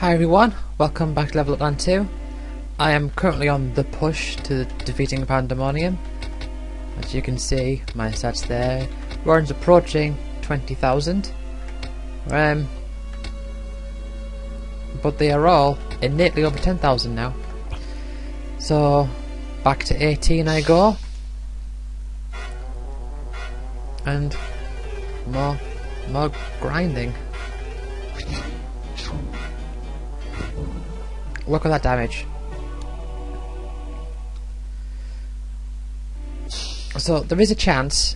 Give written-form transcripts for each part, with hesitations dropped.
Hi everyone, welcome back to Level Up Land 2. I am currently on the push to defeating Pandemonium. As you can see, my stats there. Warren's approaching 20,000. But they are all innately over 10,000 now. So, back to 18 I go. And more grinding. Look at that damage. So there is a chance,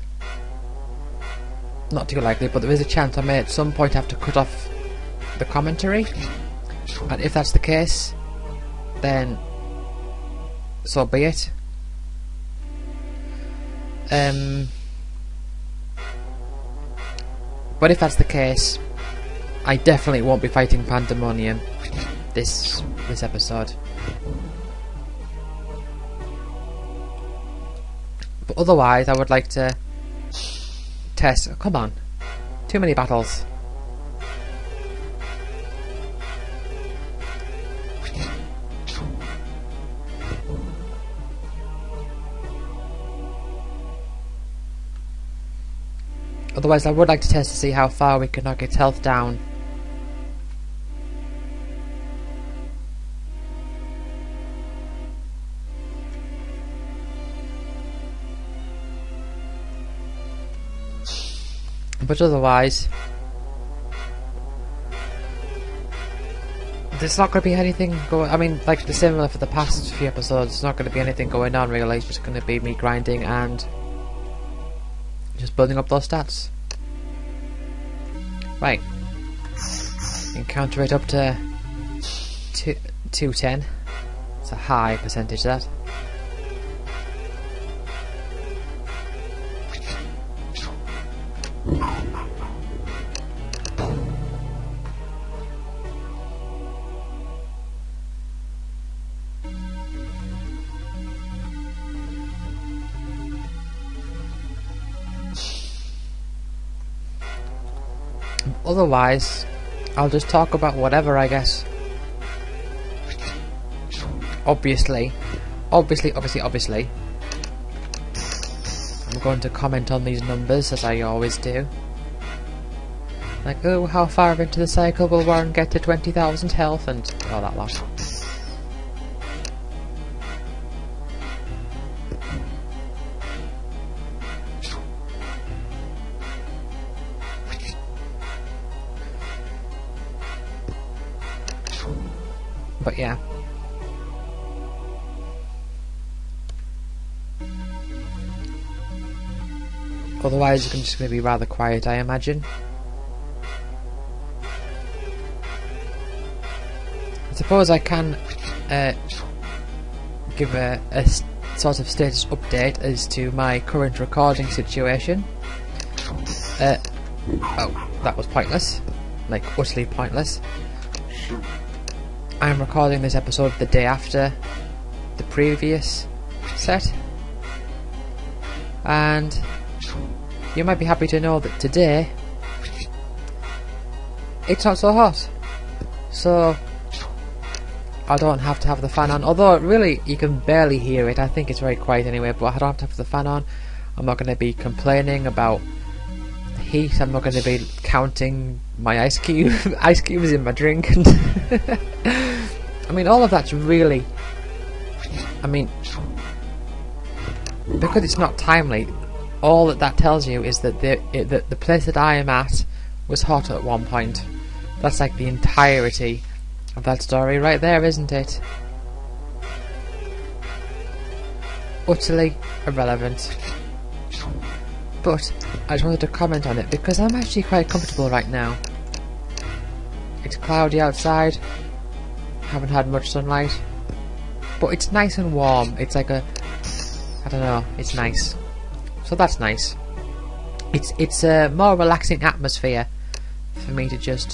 not too likely, but there is a chance I may at some point have to cut off the commentary, and if that's the case, then so be it. But if that's the case, I definitely won't be fighting Pandemonium this episode. But otherwise, I would like to test. Oh, come on, too many battles. Otherwise, I would like to test to see how far we can knock its health down. But otherwise, there's not going to be anything going. I mean, like the similar for the past few episodes, there's not going to be anything going on really. It's just going to be me grinding and just building up those stats. Right, encounter rate up to 210. It's a high percentage, that. Otherwise, I'll just talk about whatever, I guess. Obviously, I'm going to comment on these numbers, as I always do. Like, oh, how far into the cycle will Warren get to 20,000 health, and all that lot. But yeah. Otherwise, it's just going to be rather quiet, I imagine. I suppose I can give a sort of status update as to my current recording situation. Oh, that was pointless. Like, utterly pointless. I'm recording this episode the day after the previous set, and you might be happy to know that today it's not so hot, so I don't have to have the fan on, although really you can barely hear it. I think it's very quiet anyway, but I don't have to have the fan on. I'm not going to be complaining about the heat. I'm not going to be counting my ice cubes in my drink. I mean, all of that's really, I mean, because it's not timely, all that tells you is that the place that I am at was hot at one point. That's like the entirety of that story right there, isn't it? Utterly irrelevant. But I just wanted to comment on it because I'm actually quite comfortable right now. It's cloudy outside. Haven't had much sunlight, but it's nice and warm. It's like a, I don't know, it's nice. So that's nice. It's a more relaxing atmosphere for me to just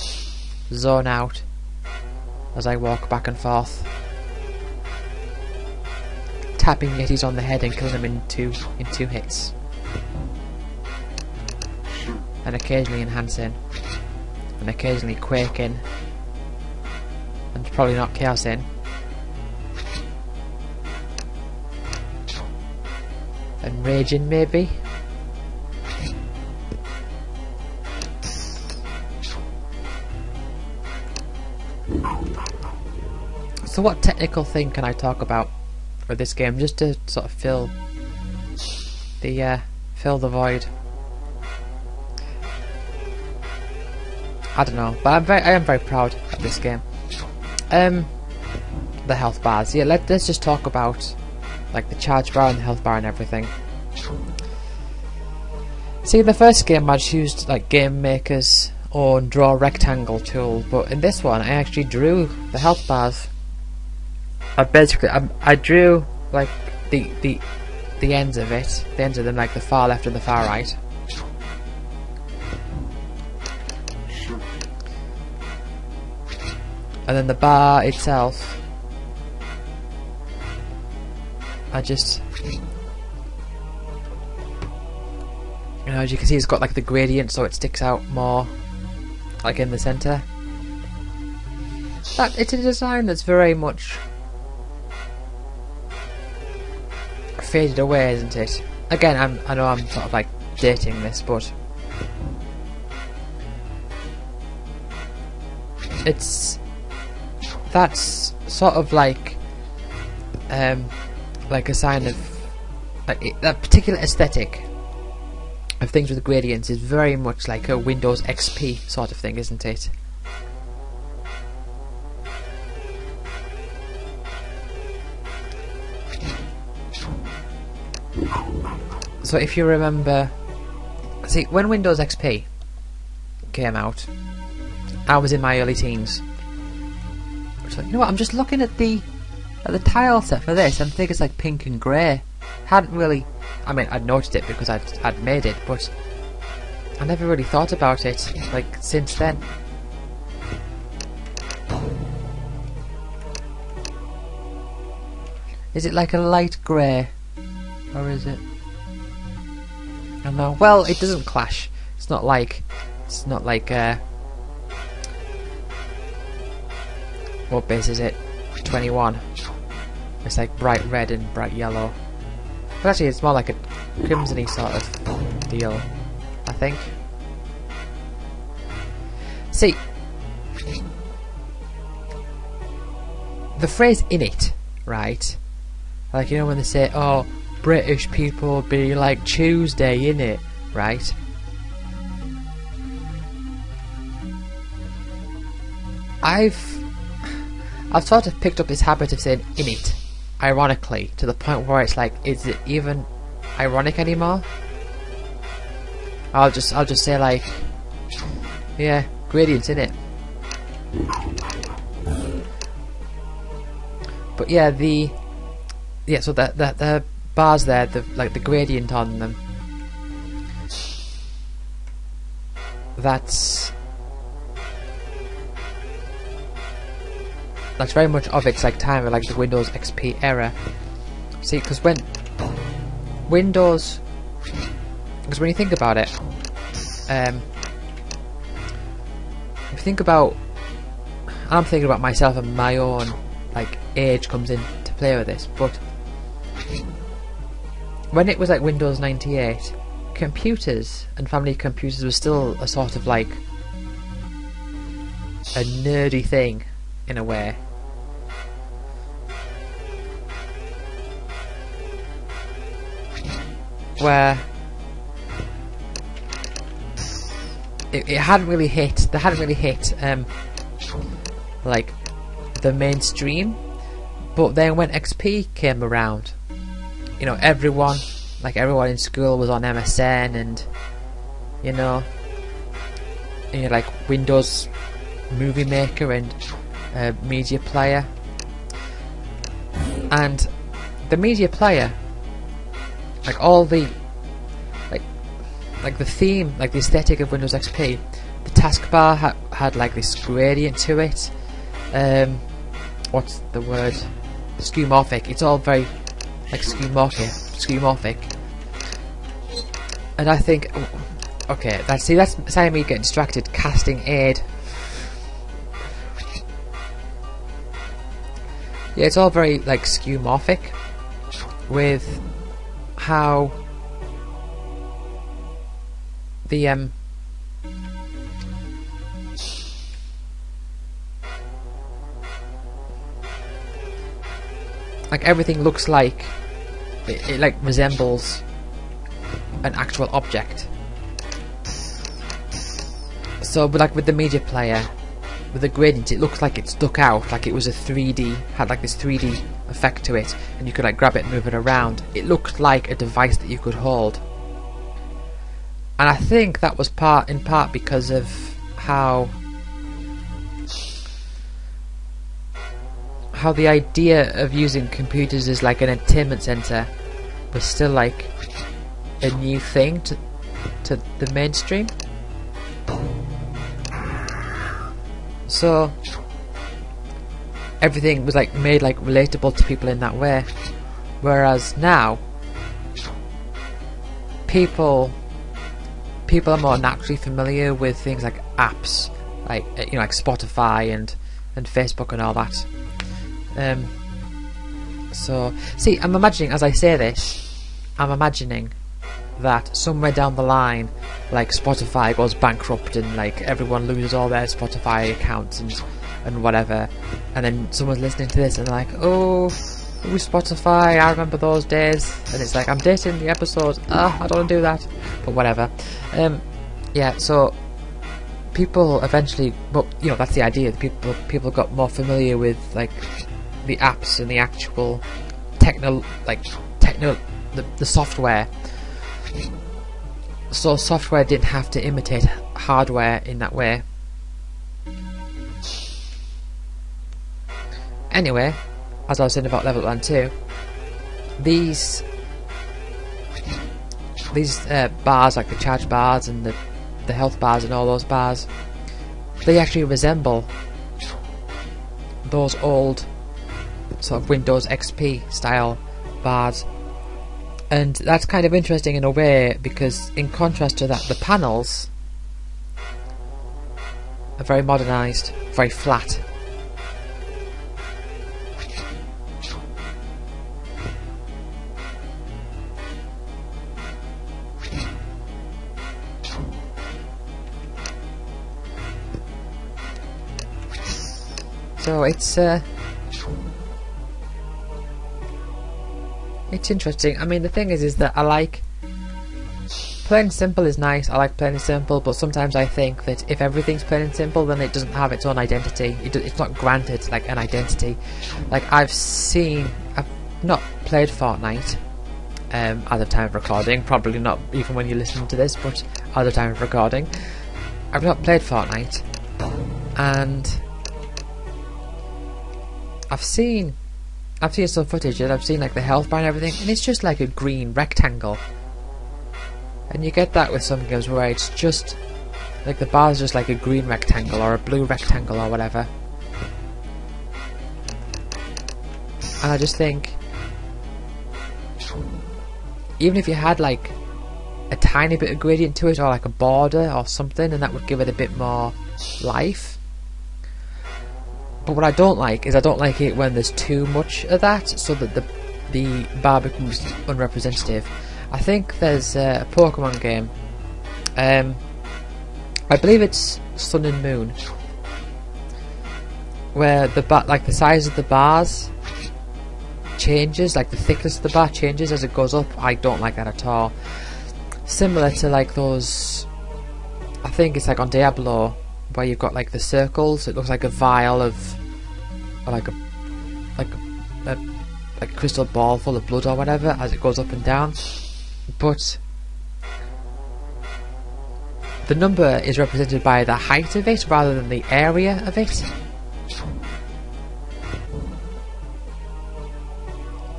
zone out as I walk back and forth, tapping Yetis on the head and killing them in two hits. and occasionally enhancing, and occasionally quaking. and probably not Chaos in. And Rage in maybe. So what technical thing can I talk about for this game, just to sort of fill the void? I don't know, but I am very proud of this game. The health bars. Yeah, let's just talk about like the charge bar and the health bar and everything. See, in the first game I just used like Game Maker's own draw rectangle tool, but in this one I actually drew the health bars. I drew like the ends of it, the ends of them, like the far left and the far right. And then the bar itself, I just, as you can see, it's got like the gradient, so it sticks out more, like in the center. It's a design that's very much faded away, isn't it? Again, I know I'm sort of like dating this, but that's sort of like a sign of like that particular aesthetic of things with gradients is very much like a Windows XP sort of thing, isn't it? So if you remember, see, when Windows XP came out, I was in my early teens. So, you know what, I'm just looking at the tile set for this, and I think it's like pink and grey. Hadn't really, I mean, I'd noticed it because I'd made it, but I never really thought about it, like, since then. Is it like a light grey? Or is it? I don't know. Well, it doesn't clash. It's not like what base is it? 21. It's like bright red and bright yellow. But actually it's more like a crimson-y sort of deal, I think. See, the phrase "in it," right? Like, you know when they say, oh, British people be like Tuesday, innit, right? I've sort of picked up this habit of saying "in it," ironically, to the point where it's like, is it even ironic anymore? I'll just say like, yeah, gradients in it. But yeah, so the bars there, like the gradient on them, that's very much of its like time of like the Windows XP era. See, because when you think about it, if you think about, I'm thinking about myself and my own like age comes in to play with this, but when it was like Windows 98, computers and family computers were still a sort of like a nerdy thing in a way. Where it hadn't really hit, like the mainstream. But then when XP came around, you know, everyone in school was on MSN, and you know, like Windows Movie Maker and Media Player, and the Media Player, like all the like the theme, like the aesthetic of Windows XP, the taskbar had like this gradient to it. What's the word? Skeuomorphic. It's all very like skeuomorphic. And I think, okay, that's saying me getting distracted. Casting aid. Yeah, it's all very like skeuomorphic with how the like everything looks like it like resembles an actual object. So, but like with the media player, with the gradient, it looks like it stuck out, like it was a 3D, had like this 3D effect to it, and you could like grab it and move it around. It looked like a device that you could hold. And I think that was in part because of how the idea of using computers as like an entertainment center was still like a new thing to the mainstream. So everything was like made like relatable to people in that way, whereas now people are more naturally familiar with things like apps, like like Spotify and Facebook and all that. So see, I'm imagining, as I say this, I'm imagining that somewhere down the line, like Spotify goes bankrupt and like everyone loses all their Spotify accounts and whatever, and then someone's listening to this and they're like, oh, Spotify, I remember those days, and it's like, I'm dating the episode, I don't want to do that, but whatever. Yeah, so people eventually, but that's the idea. People got more familiar with like the apps and the actual the software. So software didn't have to imitate hardware in that way. Anyway, as I was saying about Level 1 2, these bars, like the charge bars and the health bars and all those bars, they actually resemble those old sort of Windows XP style bars. And that's kind of interesting in a way, because in contrast to that, the panels are very modernised, very flat. So it's interesting. I mean, the thing is that I like plain and simple is nice. I like plain and simple, but sometimes I think that if everything's plain and simple, then it doesn't have its own identity. It's not granted like an identity. Like I've not played Fortnite as of time of recording. Probably not even when you're listening to this, but as of time of recording, I've not played Fortnite, and I've seen some footage and I've seen like the health bar and everything, and it's just like a green rectangle. And you get that with some games where it's just like the bar is just like a green rectangle or a blue rectangle or whatever. And I just think, even if you had like a tiny bit of gradient to it, or like a border or something, and that would give it a bit more life. But what I don't like is I don't like it when there's too much of that, so that the bar becomes unrepresentative. I think there's a Pokemon game, I believe it's Sun and Moon, where the size of the bars changes, like the thickness of the bar changes as it goes up. I don't like that at all. Similar to like those, I think it's like on Diablo, where you've got like the circles. It looks like a vial of, or like a crystal ball full of blood or whatever as it goes up and down. But the number is represented by the height of it rather than the area of it.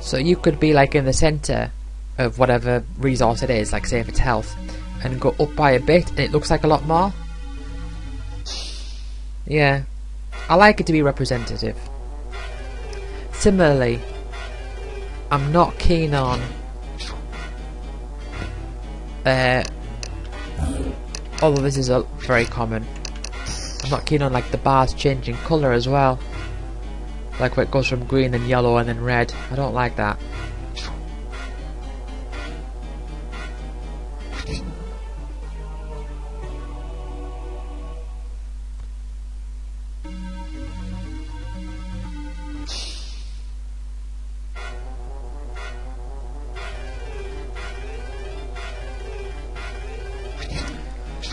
So you could be like in the centre of whatever resource it is, like say if it's health, and go up by a bit and it looks like a lot more. Yeah, I like it to be representative. Similarly, I'm not keen on although this is very common, I'm not keen on like the bars changing colour as well. Like where it goes from green and yellow and then red. I don't like that.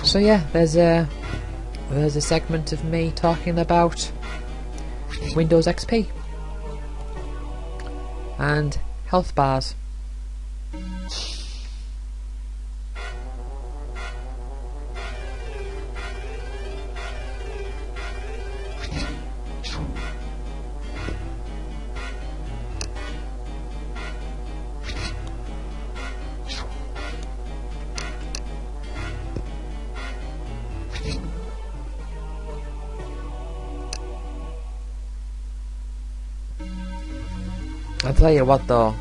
So yeah, there's a segment of me talking about Windows XP and health bars. I'll tell you what though,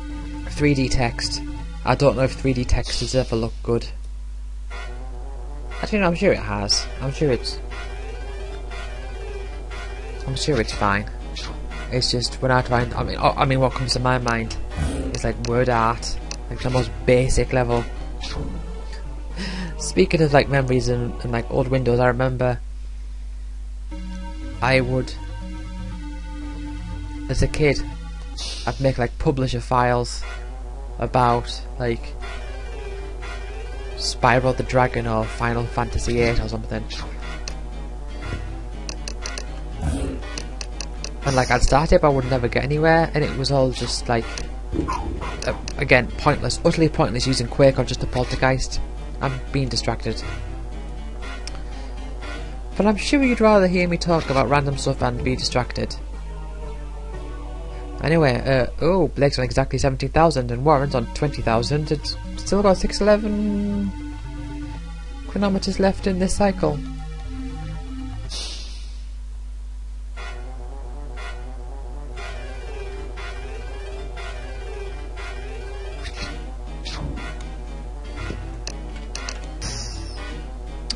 3D text. I don't know if 3D text has ever looked good. Actually, no, I'm sure it has. I'm sure it's fine. It's just when I try and I mean, what comes to my mind is like word art, like the most basic level. Speaking of like memories and like old Windows, I remember I would, as a kid, I'd make like publisher files about like Spyro the Dragon or Final Fantasy VIII or something, and like I'd start it but I would never get anywhere, and it was all just like again pointless, utterly pointless using Quake or just a poltergeist. I'm being distracted. But I'm sure you'd rather hear me talk about random stuff and be distracted. Anyway, oh, Blake's on exactly 17,000 and Warren's on 20,000. It's still got 611 chronometers left in this cycle.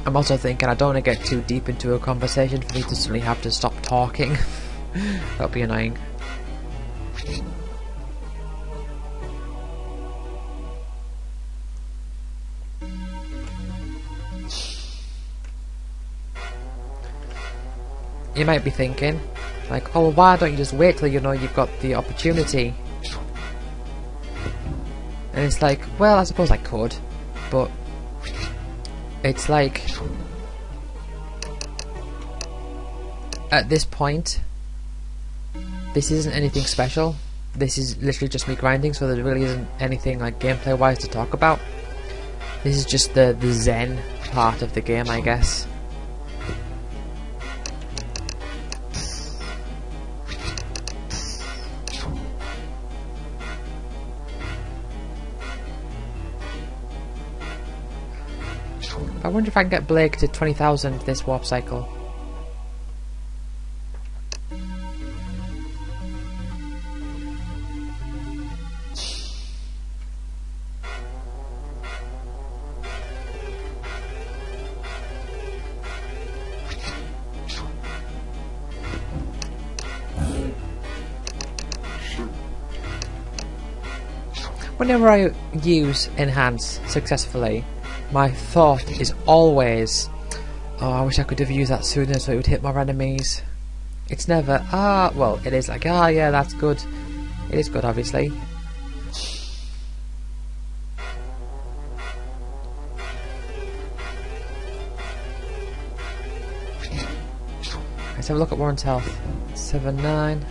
I'm also thinking I don't want to get too deep into a conversation for me to suddenly have to stop talking. That'd be annoying. You might be thinking, like, oh, why don't you just wait till you know you've got the opportunity? And it's like, well, I suppose I could, but it's like, at this point, this isn't anything special. This is literally just me grinding, so there really isn't anything like gameplay wise to talk about. This is just the zen part of the game, I guess. I wonder if I can get Blake to 20,000 this warp cycle. Whenever I use Enhance successfully, my thought is always, oh, I wish I could have used that sooner so it would hit more enemies. It's never, well, it is like, yeah, that's good. It is good, obviously. Let's have a look at Warren's health. 7-9.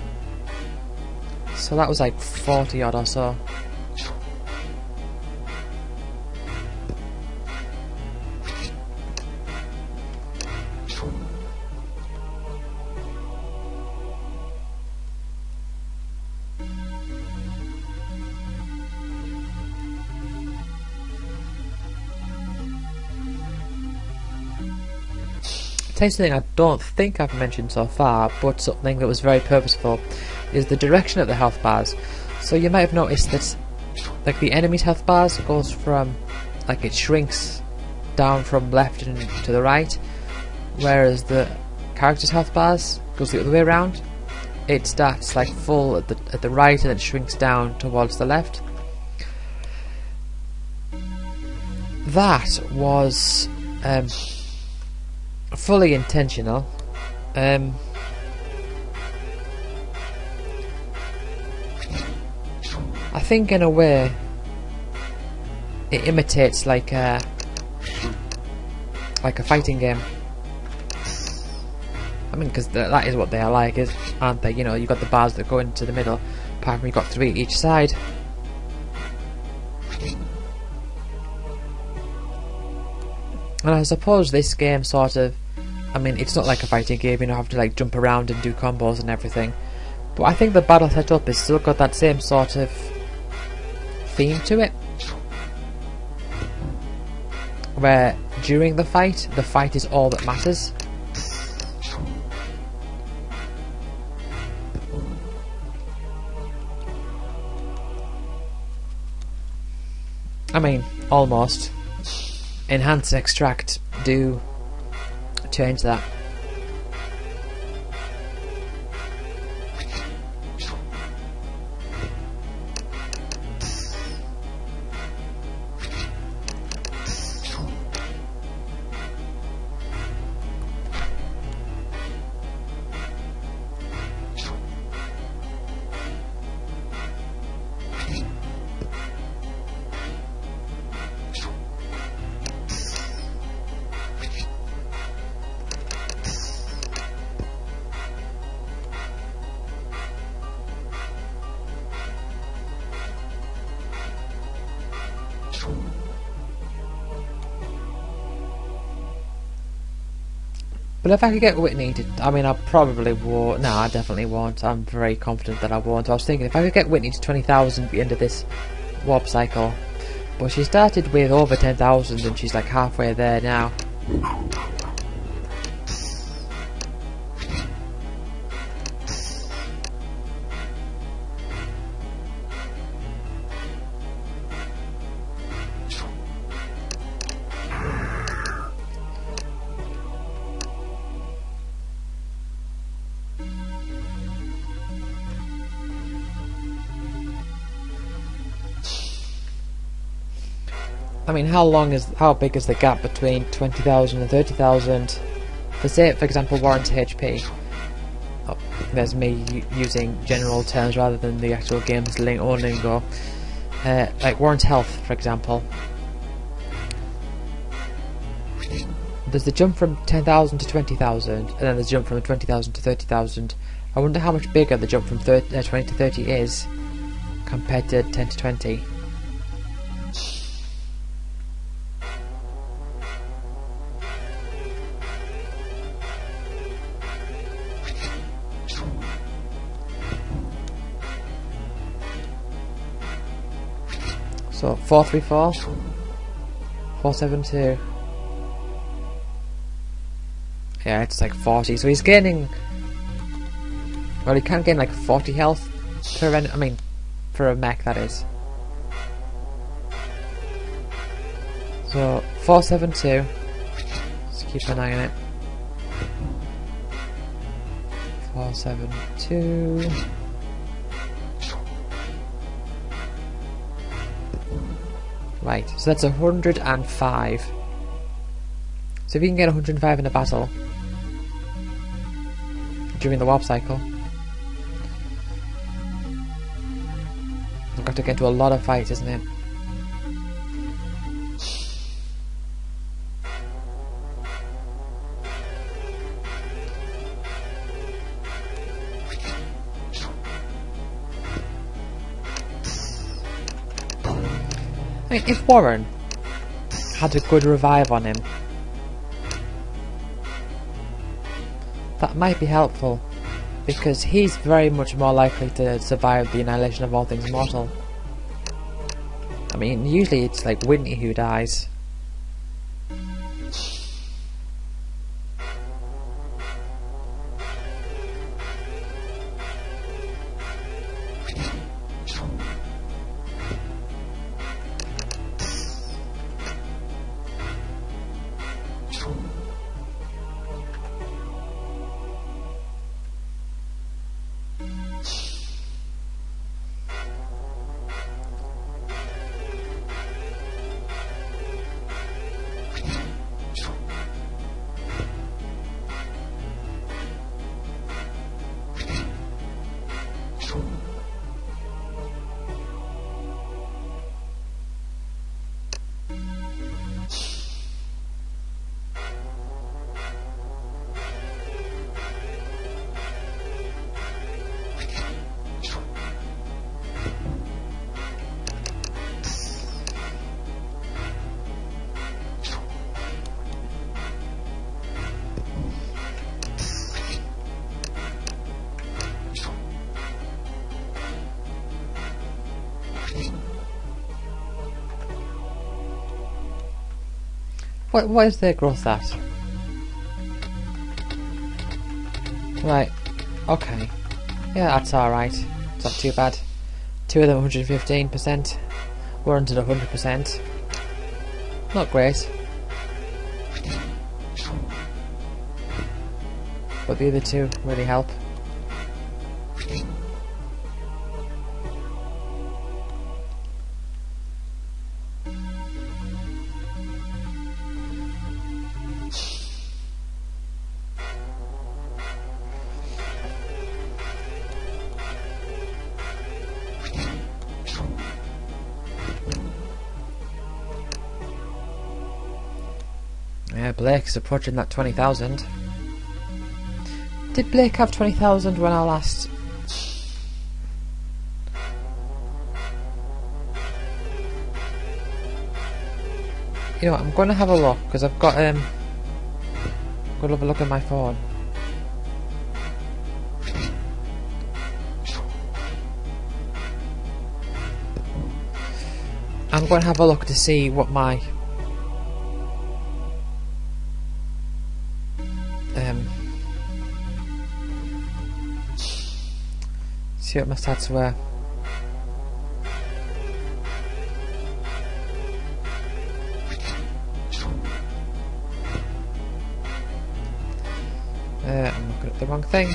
So that was like 40 odd or so. Something I don't think I've mentioned so far, but something that was very purposeful, is the direction of the health bars. So you might have noticed that like the enemy's health bars goes from, like, it shrinks down from left and to the right, whereas the character's health bars goes the other way around. it starts like full at the right and then shrinks down towards the left. That was fully intentional. I think in a way it imitates like a fighting game. I mean, because that is what they are like, aren't they? You know, you've got the bars that go into the middle, apart from you've got 3 each side. And I suppose this game sort of, I mean, it's not like a fighting game, you don't have to like jump around and do combos and everything. But I think the battle setup has still got that same sort of theme to it. Where during the fight is all that matters. I mean, almost. Enhance, extract, do change that. But if I could get Whitney to, I mean, I probably won't. No, I definitely won't. I'm very confident that I won't. I was thinking if I could get Whitney to 20,000 at the end of this warp cycle. But she started with over 10,000 and she's like halfway there now. I mean, how big is the gap between 20,000 and 30,000? For say, for example, Warren's HP. Oh, there's me using general terms rather than the actual game's own lingo. Like Warren's health, for example. There's the jump from 10,000 to 20,000, and then there's the jump from 20,000 to 30,000. I wonder how much bigger the jump from 20 to 30 is compared to 10 to 20. So 434, 472. Yeah, it's like 40. So he's gaining. Well, he can gain like 40 health per I mean, for a mech, that is. So 472. Let's keep an eye on it. 472. Right, so that's 105. So if you can get 105 in a battle during the warp cycle, I've got to get into a lot of fights, isn't it? I mean, if Warren had a good revive on him, that might be helpful, because he's very much more likely to survive the annihilation of all things mortal. I mean, usually it's like Whitney who dies. What is their growth at? Right. Okay. Yeah, that's alright. It's not too bad. Two of them 115%. We're under 100%. Not great. But the other two really help. Yeah, Blake's approaching that 20,000. Did Blake have 20,000 when I last... You know what, I'm going to have a look, because I've got, I'm going to have a look at my phone. I'm going to have a look to see what my... see what my stats were. I'm looking at the wrong thing.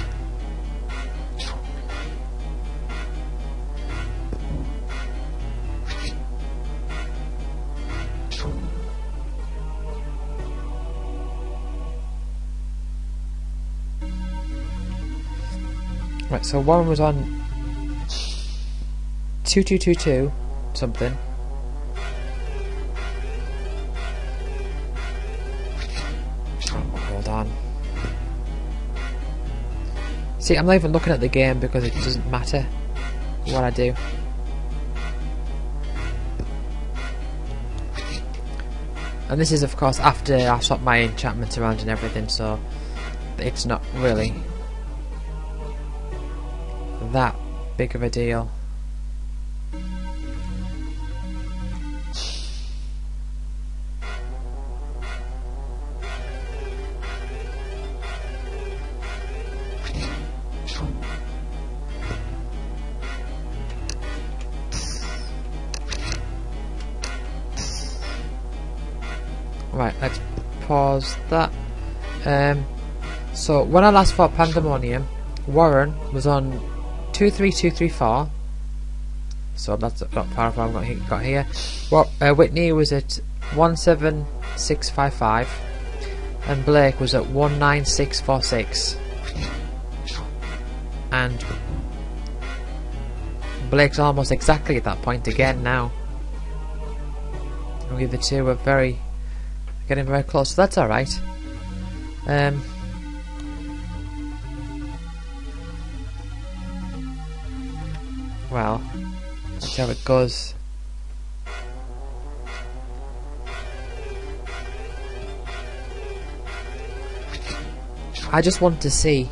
Right, so Warren was on 2222 something. Oh, hold on. See, I'm not even looking at the game because it doesn't matter what I do. And this is of course after I swapped my enchantments around and everything, so it's not really that big of a deal. Right, let's pause that. So when I last fought Pandemonium, Warren was on 23234. So that's not far from what I've got here. Whitney was at 17655, and Blake was at 19646. And Blake's almost exactly at that point again now. And the two are getting very close, so that's alright. Well, let's see how it goes. I just want to see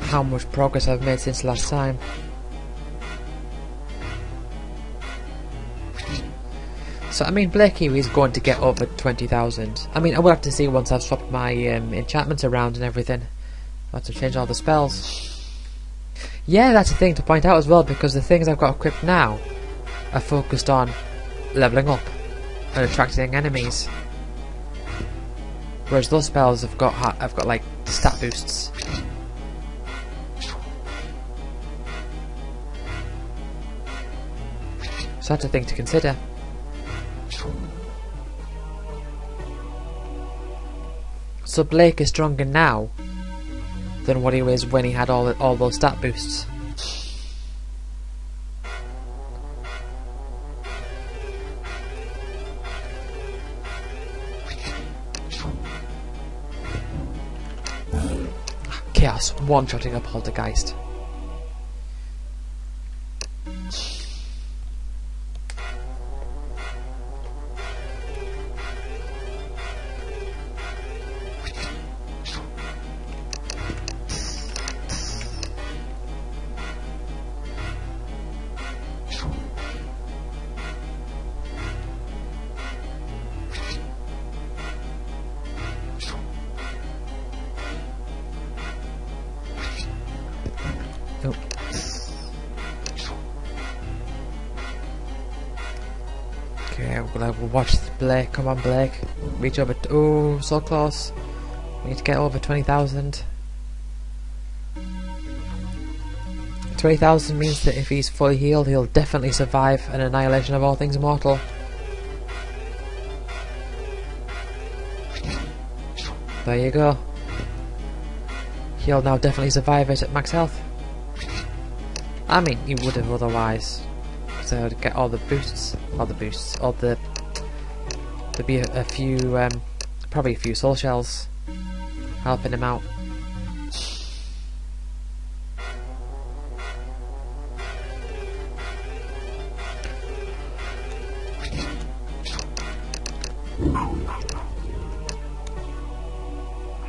how much progress I've made since last time. So I mean, Blakey is going to get over 20,000. I mean, I will have to see once I've swapped my enchantments around and everything. I have to change all the spells. Yeah, that's a thing to point out as well, because the things I've got equipped now are focused on leveling up and attracting enemies, whereas those spells I've got like stat boosts. So that's a thing to consider. So Blake is stronger now than what he was when he had all those stat boosts. Chaos one-shotting a Poltergeist. Oh. Okay, we'll watch Blake. Come on, Blake. Reach over. Oh, so close. We need to get over 20,000. 20,000 means that if he's fully healed, he'll definitely survive an annihilation of all things mortal. There you go. He'll now definitely survive it at max health. I mean, he would have otherwise. So to get all the boosts, there'd be a few, probably a few soul shells helping him out.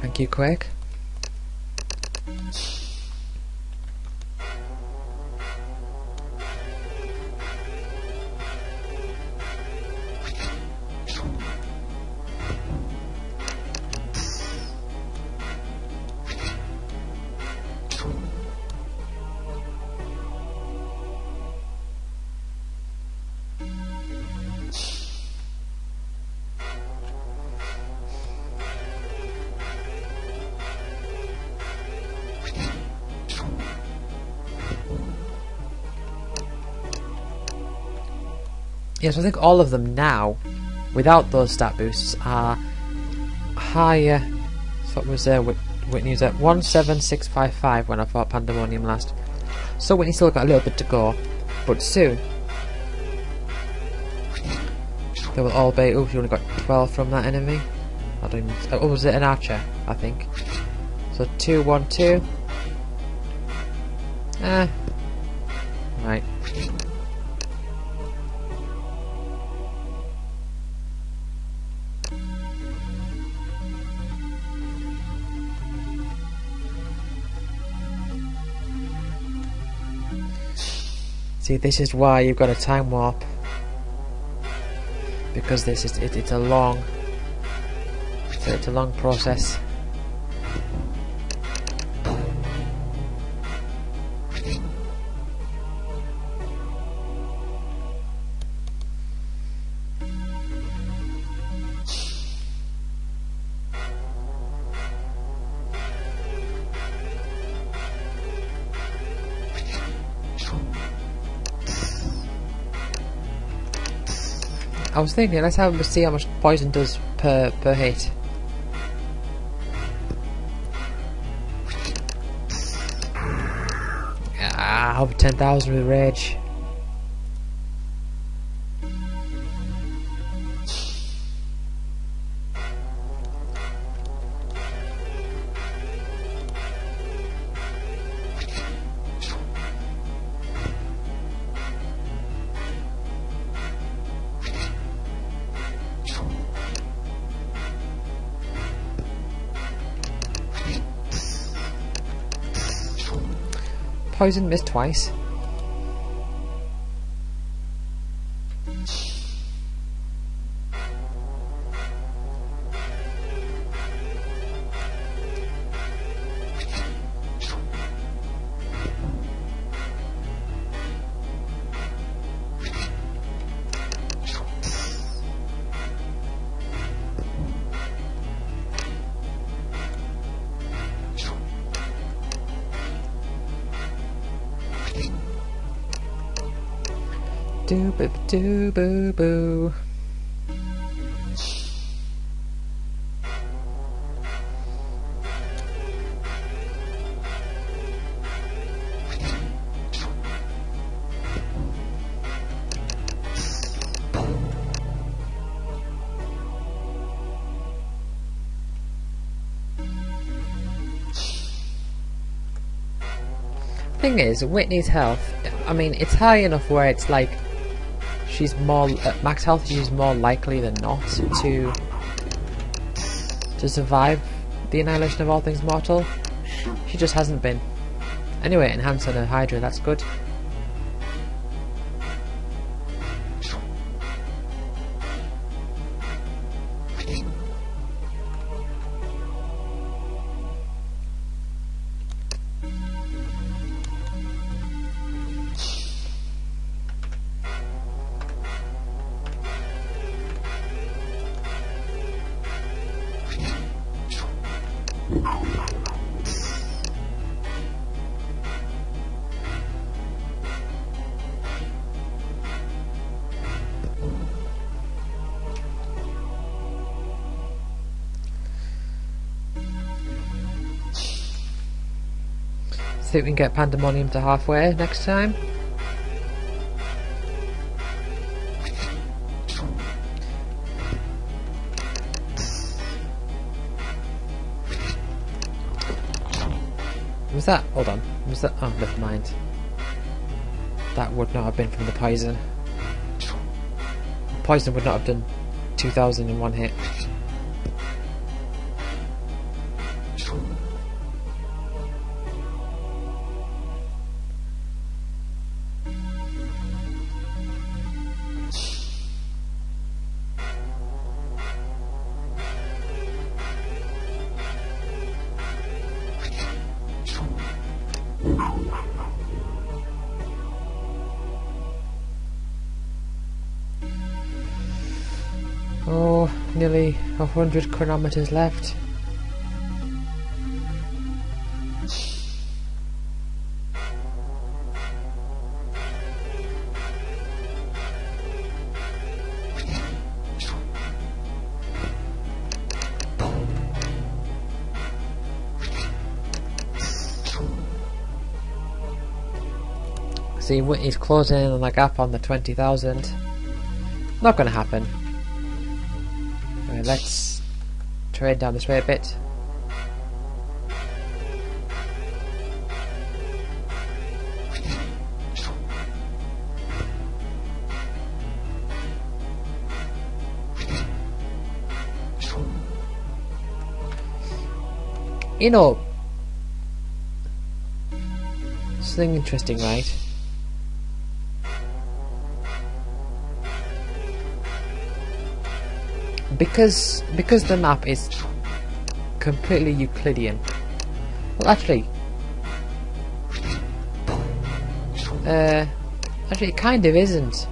Thank you, Quake. Yes, I think all of them now, without those stat boosts, are higher. So what was Whitney was at 17655 when I fought Pandemonium last. So Whitney still got a little bit to go, but soon they will all be. Oh, she only got 12 from that enemy. I don't even. Oh, was it an archer? I think. So 2, 1, 2. Right. See, this is why you've got a time warp, because this is it's a long process. I was thinking, let's see how much poison does per hit. Over 10,000 with rage. Poison missed twice. Do boo do boo boo. Thing is, Whitney's health, I mean, it's high enough where it's like she's more at max health. She's more likely than not to survive the annihilation of all things mortal. She just hasn't been. Anyway, enhance on her Hydra. That's good. See if we can get Pandemonium to halfway next time. Was that? Hold on. Was that? Oh, never mind. That would not have been from the poison. Poison would not have done 2,000 in one hit. Oh, nearly 100 chronometers left. See, he's closing in on the gap on the 20,000. Not gonna happen. Right, let's trade down this way a bit. You know, something interesting, right? Because the map is completely Euclidean. Well, actually, it kind of isn't.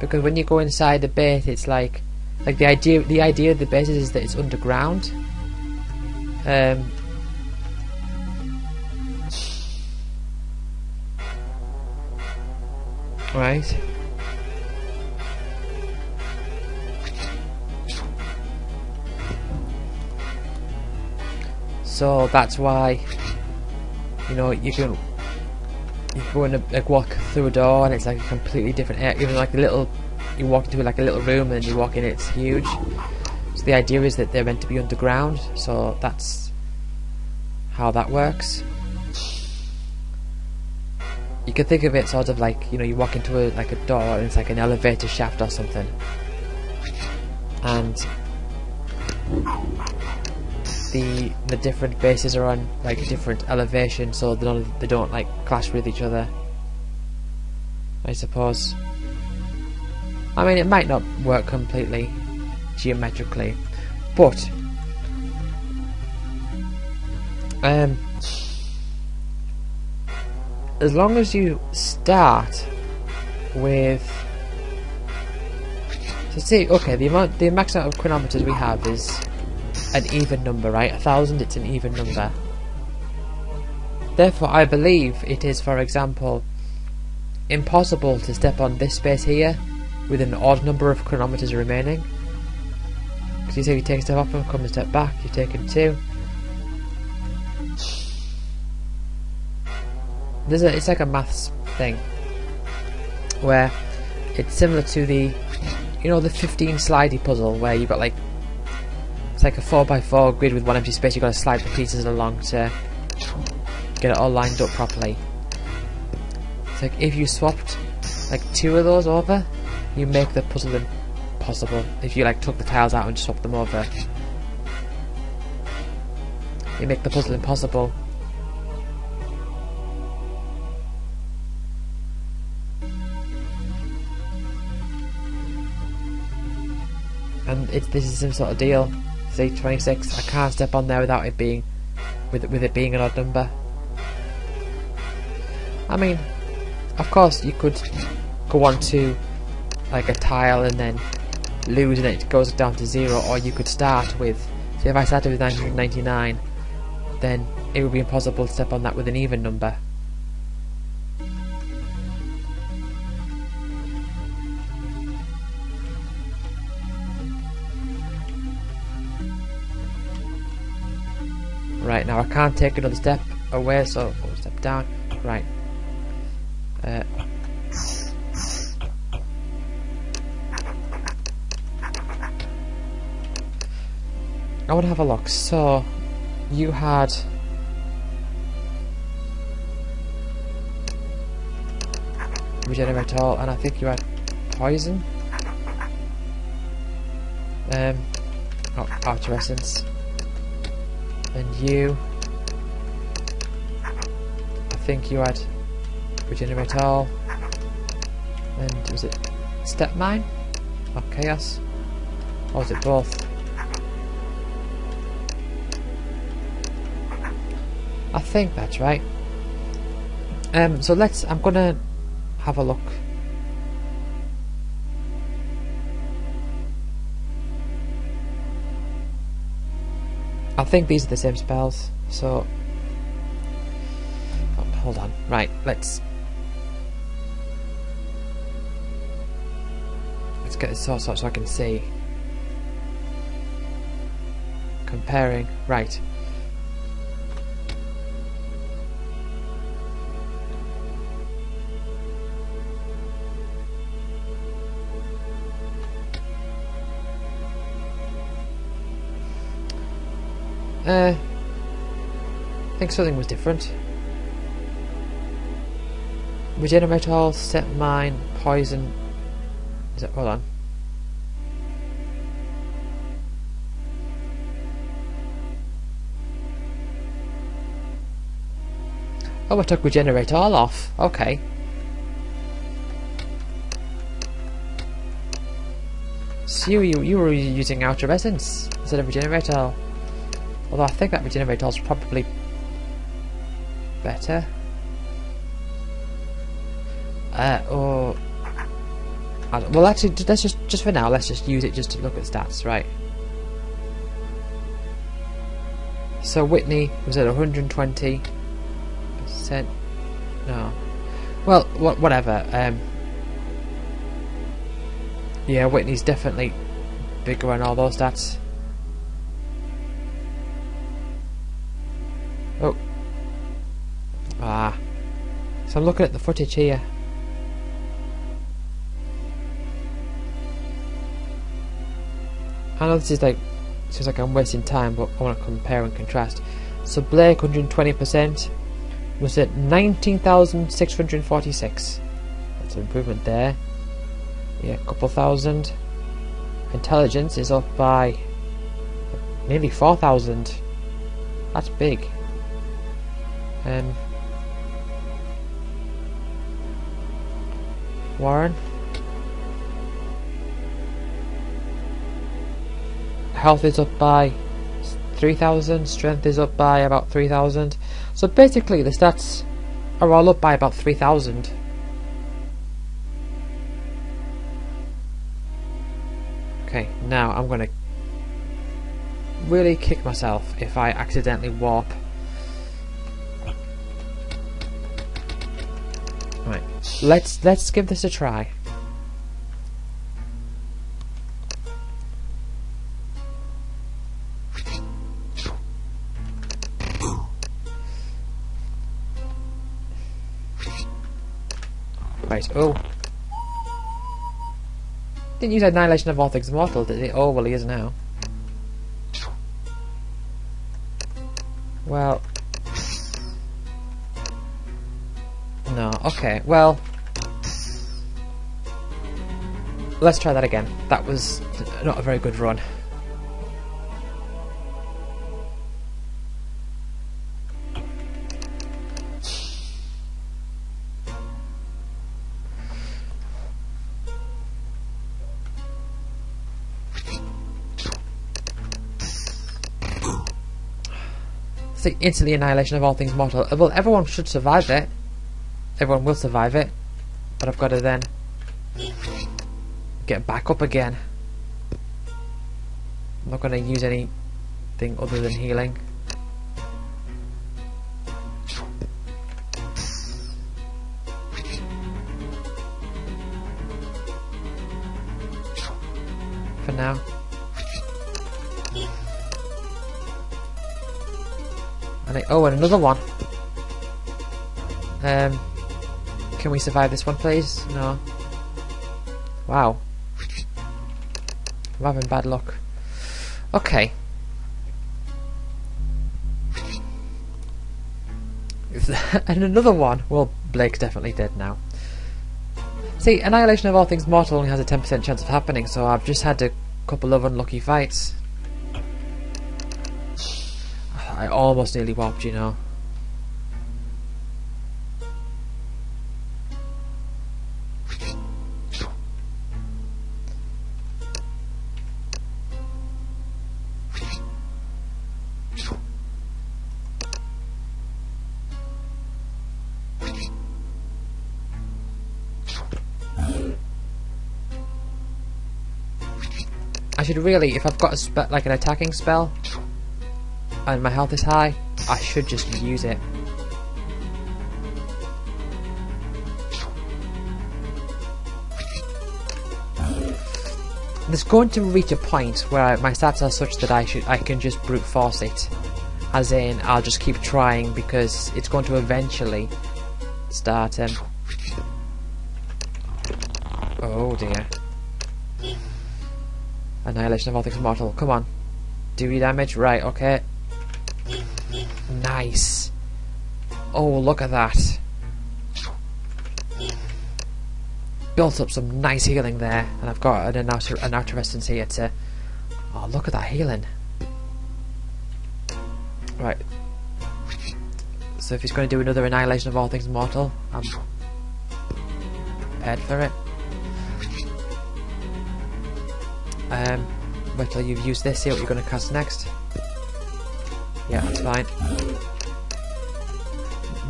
Because when you go inside the base, it's like the idea of the base is that it's underground. Right. So that's why, you know, you can go in like walk through a door and it's like a completely different area. Even like you walk into like a little room and you walk in, it's huge. So the idea is that they're meant to be underground. So that's how that works. You can think of it sort of like, you know, you walk into a door and it's like an elevator shaft or something, and the different bases are on like a different elevation, so they don't like clash with each other, I suppose. I mean, it might not work completely geometrically, but as long as you start with, so see, okay, the max amount of chronometers we have is an even number, right? 1,000, it's an even number. Therefore, I believe it is, for example, impossible to step on this space here with an odd number of chronometers remaining. Because you say you take a step up and come a step back, you've taken 2. It's like a maths thing, where it's similar to the, you know, the 15 slidey puzzle, where you've got like, it's like a 4x4 grid with one empty space. You've got to slide the pieces along to get it all lined up properly. It's like if you swapped like 2 of those over, you make the puzzle impossible. If you like took the tiles out and swapped them over, you make the puzzle impossible. And this is the same sort of deal. See, 26. I can't step on there without it being, with it being an odd number. I mean, of course you could go on to like a tile and then lose and it goes down to 0, or you could start with, say if I started with 999 then it would be impossible to step on that with an even number. Right, now I can't take another step away, so one step down. Right. I want to have a look. So, you had Regenerate All, and I think you had Poison. Outer Essence. And you, I think you had Regenerate All, and was it Step Mine or Chaos, or was it both? I think that's right. So I'm gonna have a look. I think these are the same spells, so... Oh, hold on. Right, let's get this sorted out so I can see. Comparing. Right. I think something was different. Regenerate All, Step Mine, Poison. Is it? Hold on. Oh, I took Regenerate All off. Okay. So you were using Outer Essence instead of Regenerate All. Although I think that Regenerate All is probably better. Well, actually, let's just for now, let's just use it just to look at stats, right? So Whitney was at 120%. No. Well, whatever. Yeah, Whitney's definitely bigger on all those stats. Oh. So I'm looking at the footage here. I know this is like, seems like I'm wasting time, but I want to compare and contrast. So Blake 120% was at 19,646. That's an improvement there. Yeah, a couple thousand. Intelligence is up by nearly 4,000. That's big. Warren. Health is up by 3,000. Strength is up by about 3,000. So basically, the stats are all up by about 3,000. Okay, now I'm gonna really kick myself if I accidentally warp. Right, let's give this a try. Right, oh. Didn't use Annihilation of All Things Mortal, did he? Oh, well, he is now. Well... No, okay, well... Let's try that again. That was not a very good run. Instantly Annihilation of All Things Mortal. Well, everyone should survive it. Everyone will survive it. But I've got to then get back up again. I'm not going to use anything other than healing. on now. And and another one. Can we survive this one, please? No. Wow. I'm having bad luck. Okay. And another one. Well, Blake's definitely dead now. See, Annihilation of All Things Mortal only has a 10% chance of happening, so I've just had a couple of unlucky fights. I almost nearly whopped, you know. I should really, if I've got a like an attacking spell and my health is high, I should just use it. There's going to reach a point where my stats are such that I can just brute force it. As in, I'll just keep trying because it's going to eventually start. Oh dear. Annihilation of All Things Mortal. Come on. Do your damage. Right, okay. Nice. Oh, look at that. Built up some nice healing there. And I've got an outer essence here to... Oh, look at that healing. Right. So if he's going to do another Annihilation of All Things Mortal, I'm prepared for it. Wait till you've used this, see what you're going to cast next. Yeah, that's fine.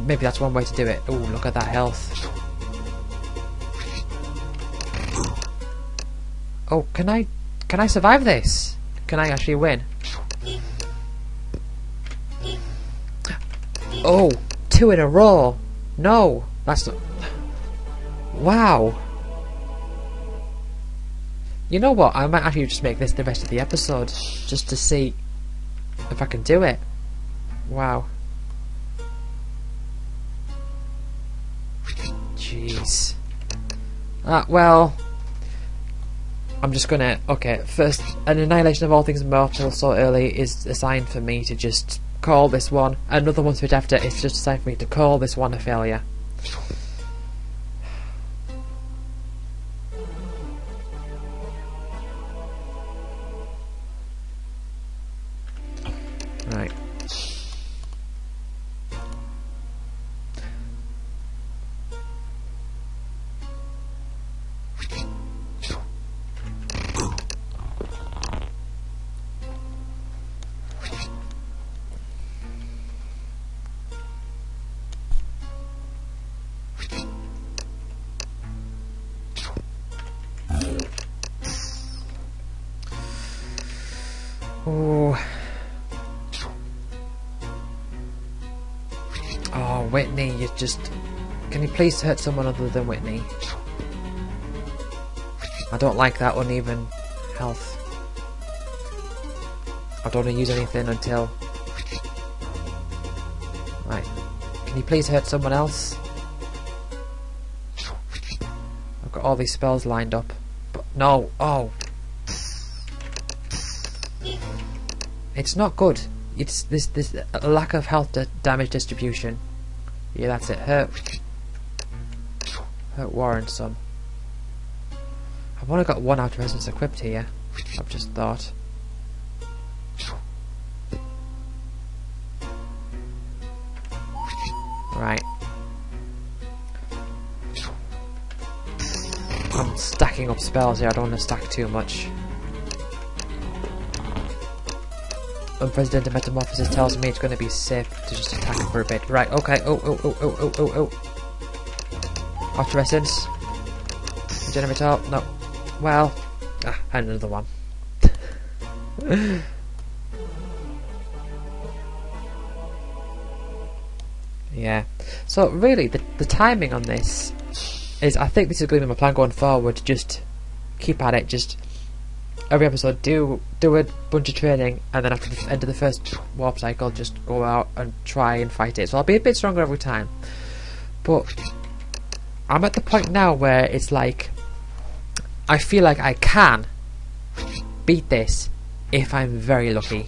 Maybe that's one way to do it. Oh, look at that health. Oh, can I survive this? Can I actually win? Oh, 2 in a row. No, that's not... Wow. You know what, I might actually just make this the rest of the episode, just to see if I can do it. Wow. Jeez. Well, I'm just gonna... Okay, first, an Annihilation of All Things Mortal so early is a sign for me to just call this one. Another one straight after is just a sign for me to call this one a failure. Right. Oh. Oh, Whitney, you just... Can you please hurt someone other than Whitney? I don't like that uneven health. I don't want to use anything until... Right. Can you please hurt someone else? I've got all these spells lined up. But no! Oh! It's not good. It's this lack of health damage distribution. Yeah, that's it. Hurt Warren some. I've only got one outer essence equipped here. I've just thought. Right. I'm stacking up spells here. I don't want to stack too much. Unprecedented Metamorphosis tells me it's going to be safe to just attack him for a bit. Right, okay. Oh. Outer Essence. Regenerator. No. Well. And another one. Yeah. So, really, the timing on this is... I think this is going to be my plan going forward. Just keep at it. Just every episode do a bunch of training, and then after the end of the first warp cycle, just go out and try and fight it. So I'll be a bit stronger every time. But I'm at the point now where it's like I feel like I can beat this if I'm very lucky.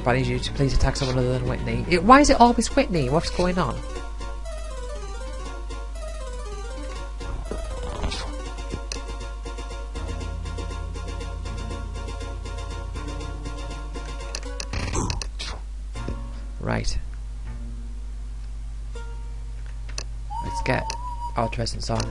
But I need you to please attack someone other than Whitney. Why is it always Whitney? What's going on? Right. Let's get Outer Essence on.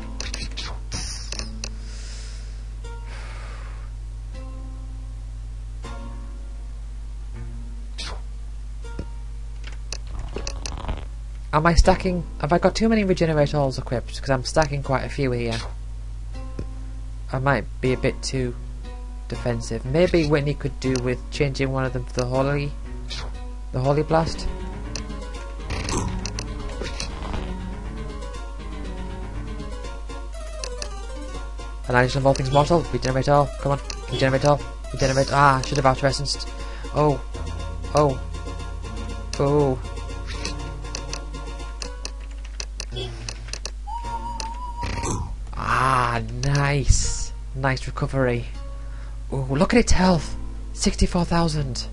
Am I stacking? Have I got too many regenerators equipped? Because I'm stacking quite a few here. I might be a bit too defensive. Maybe Whitney could do with changing one of them to the Holy Blast. Annihilation of all things mortal. Regenerate all. Come on. Regenerate all. Regenerate. Ah, should have Outer Essenced. Oh. Oh. Oh. Ah, nice. Nice recovery. Oh, look at its health. 64,000.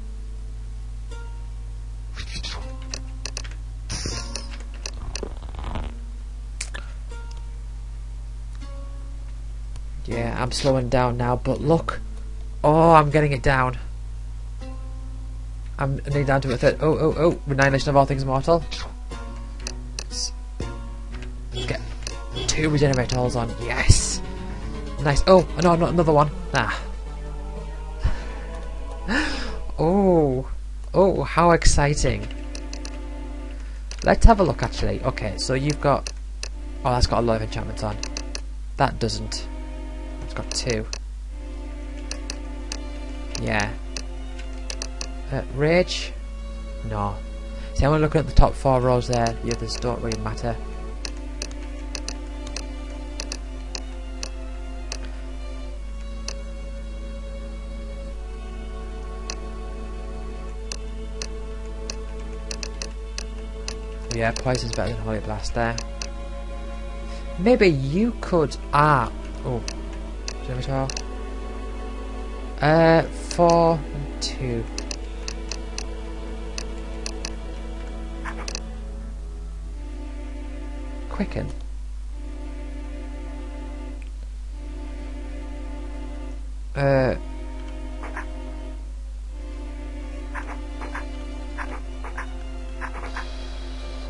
Yeah, I'm slowing down now, but look. Oh, I'm getting it down. I'm nearly down to a third. Oh. Annihilation of all things mortal. Let's get 2 regenerators on. Yes. Nice. Oh, no, not another one. Ah. Oh, how exciting. Let's have a look, actually. Okay, so you've got... Oh, that's got a lot of enchantments on. That doesn't. It's got 2. Yeah. Rage? No. See, I'm looking at the top 4 rows there. The others don't really matter. Yeah, poison's better than Holy Blast there. Maybe you could... Ah! Oh. Generator. 4 and 2. Quicken. Uh...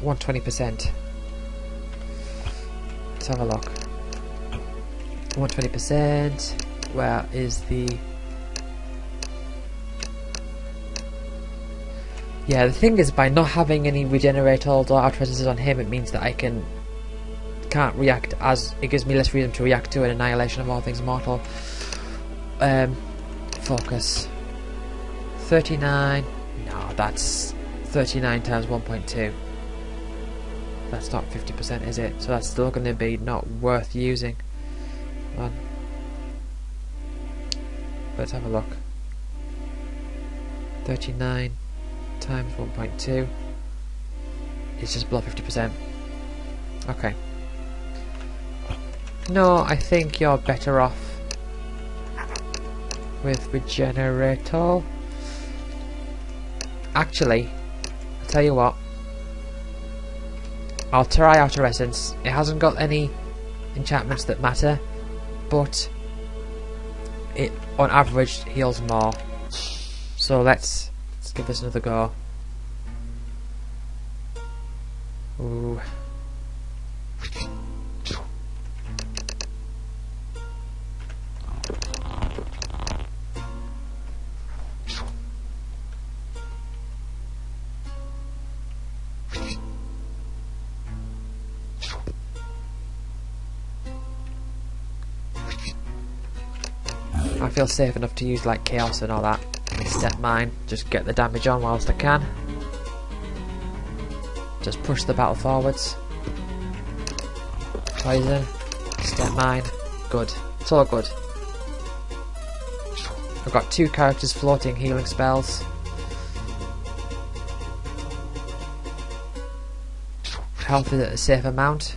120%. Let's have a look. 120%. Where is the... Yeah, the thing is, by not having any regenerators or Outer Essences on him, it means that I can't react as... It gives me less freedom to react to an Annihilation of all things mortal. Focus. 39. No, that's 39 times 1.2. That's not 50%, is it? So that's still going to be not worth using. Come on. Let's have a look. 39 times 1.2. It's just below 50%. Okay. No, I think you're better off with Regenerator. Actually, I'll tell you what. I'll try Outer Essence. It hasn't got any enchantments that matter, but it on average heals more. So let's give this another go. Ooh. I feel safe enough to use like Chaos and all that. Step mine, just get the damage on whilst I can. Just push the battle forwards. Poison, step mine, good. It's all good. I've got 2 characters floating healing spells. Health is at a safe amount.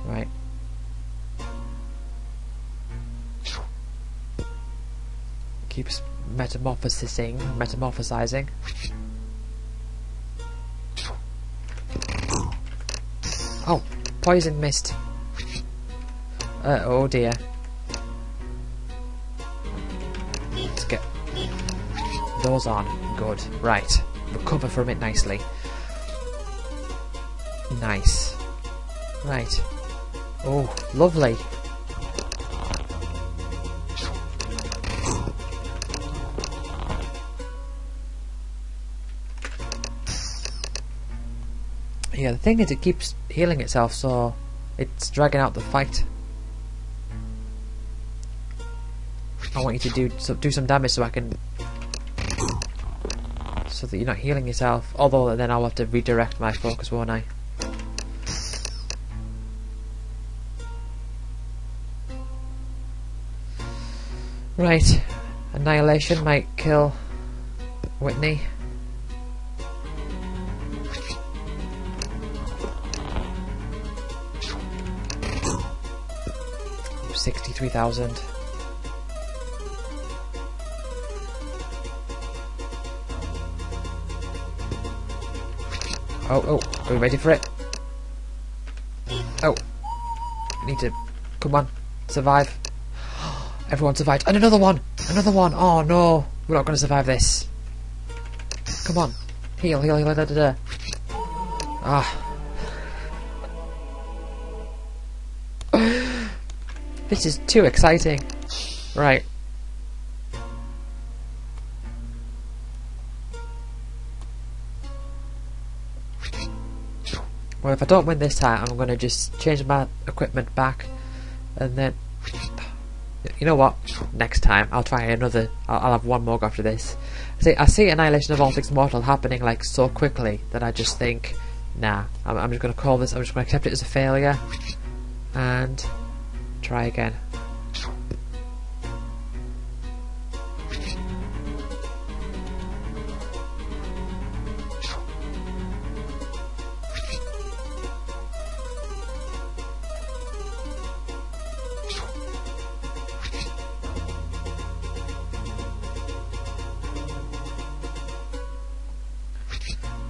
Right. Keeps metamorphosizing. Oh, poison mist. Oh dear. Let's get those on. Good. Right. Recover from it nicely. Nice. Right. Oh, lovely. Yeah, the thing is it keeps healing itself, so it's dragging out the fight. I want you to do some damage so I can... so that you're not healing yourself. Although then I'll have to redirect my focus, won't I? Right. Annihilation might kill Whitney. 63,000. Oh, are we ready for it? Oh, I need to, come on, survive. Everyone survived, and another one! Another one! Oh no, we're not going to survive this. Come on, heal, da da da. Ah. This is too exciting. Right. Well, if I don't win this time, I'm going to just change my equipment back, and then, you know what? Next time I'll try another. I'll have one more go after this. I see Annihilation of All Things Mortal happening like so quickly that I just think, nah. I'm just going to call this. I'm just going to accept it as a failure, and try again.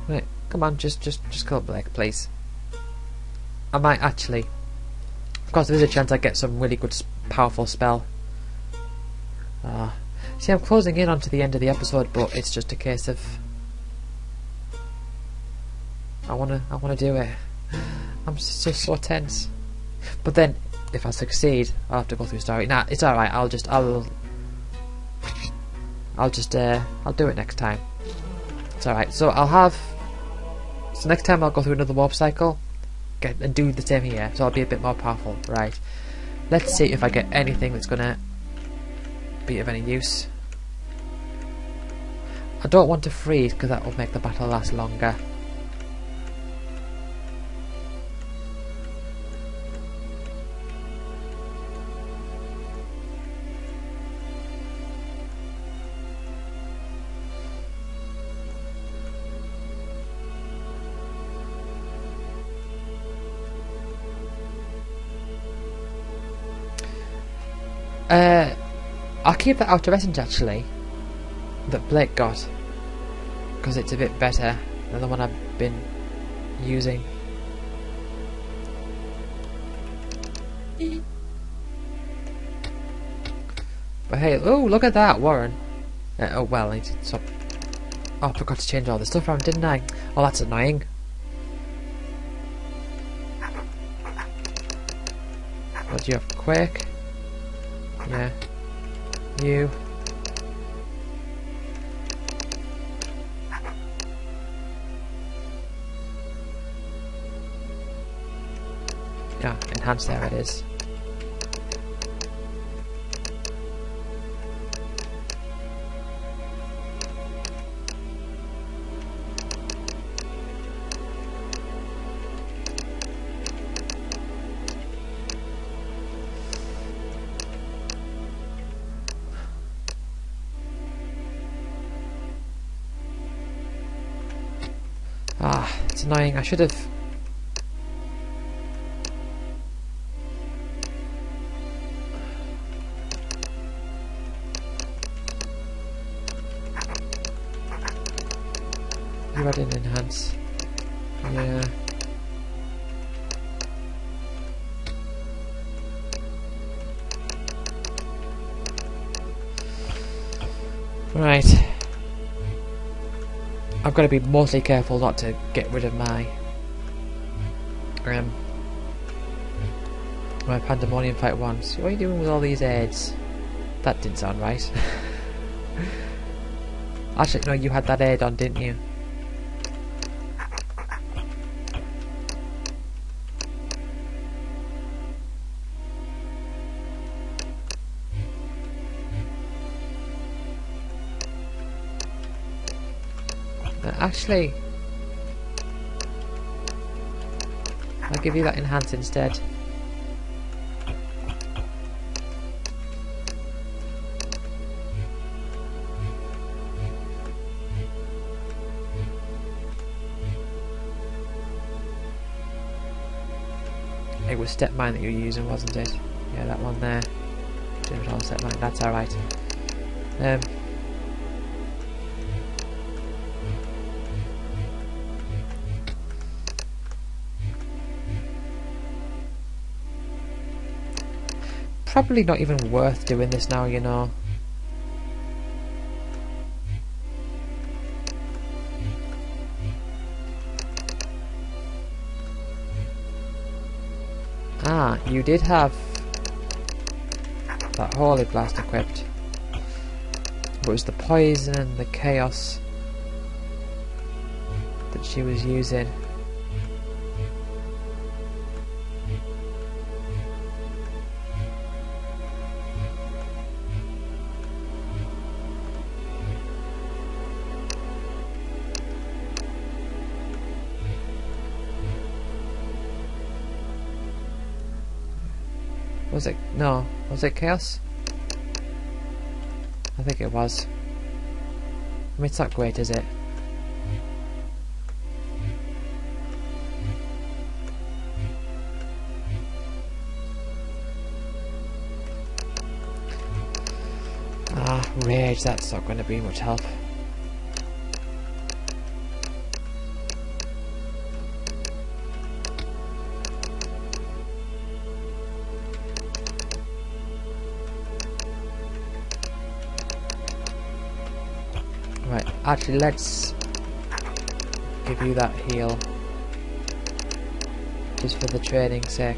Right, come on, just kill Blake, please. I might actually. Of course, there is a chance I get some really good, powerful spell. See, I'm closing in onto the end of the episode, but it's just a case of I wanna do it. I'm just so tense. But then, if I succeed, I'll have to go through story. Nah, it's alright. I'll do it next time. It's alright. So next time I'll go through another warp cycle and do the same here, so I'll be a bit more powerful. Right. Let's see if I get anything that's gonna be of any use. I don't want to freeze because that will make the battle last longer. I'll keep that outer essence actually that Blake got, because it's a bit better than the one I've been using. But hey, oh look at that, Warren. Oh well, I need to stop. Oh, I forgot to change all the stuff around, didn't I? Oh, that's annoying. What do you have? Quake? Yeah. You. enhance, there it is. Ah, it's annoying. I should have... You didn't enhance. Yeah. Right. I've got to be mostly careful not to get rid of my Pandemonium Fight once. What are you doing with all these aids? That didn't sound right. Actually, no, you had that aid on, didn't you? Actually, I'll give you that enhance instead. It was step mine that you were using, wasn't it? Yeah, that one there. Didn't all step mine. That's alright. Probably not even worth doing this now, you know. Ah, you did have that Holy Blast equipped. But it was the poison and the chaos that she was using. Was it? No. Was it chaos? I think it was. I mean, it's not great, is it? Ah, rage, that's not going to be much help. Right, actually let's give you that heal. Just for the training's sake.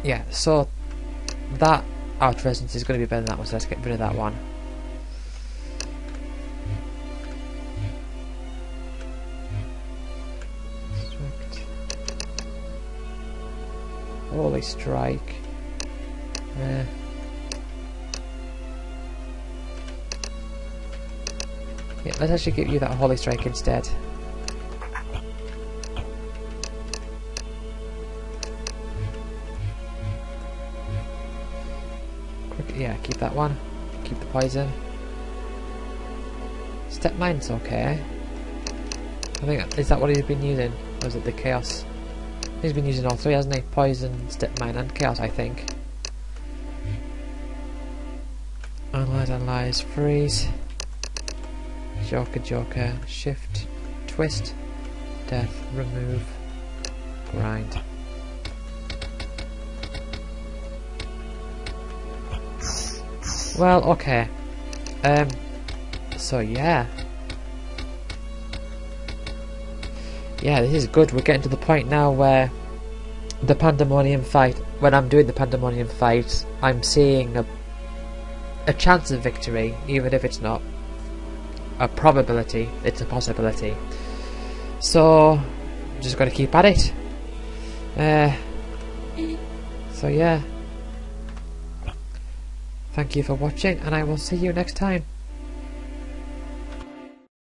Yeah, so that outer resistance is going to be better than that one, so let's get rid of that one. Holy strike. Yeah, let's actually give you that holy strike instead. Yeah, keep that one. Keep the poison. Step mine's okay. I think, is that what he's been using? Or is it the chaos? He's been using all three, hasn't he? Poison, step mine, and chaos, I think. Analyze, analyze, freeze. Joker, Joker, shift, twist, death, remove, grind. Well, okay. So yeah. Yeah, this is good. We're getting to the point now where the Pandemonium fight, when I'm doing the Pandemonium fight, I'm seeing a chance of victory, even if it's not a probability, it's a possibility. So just got to keep at it. So yeah, thank you for watching, and I will see you next time.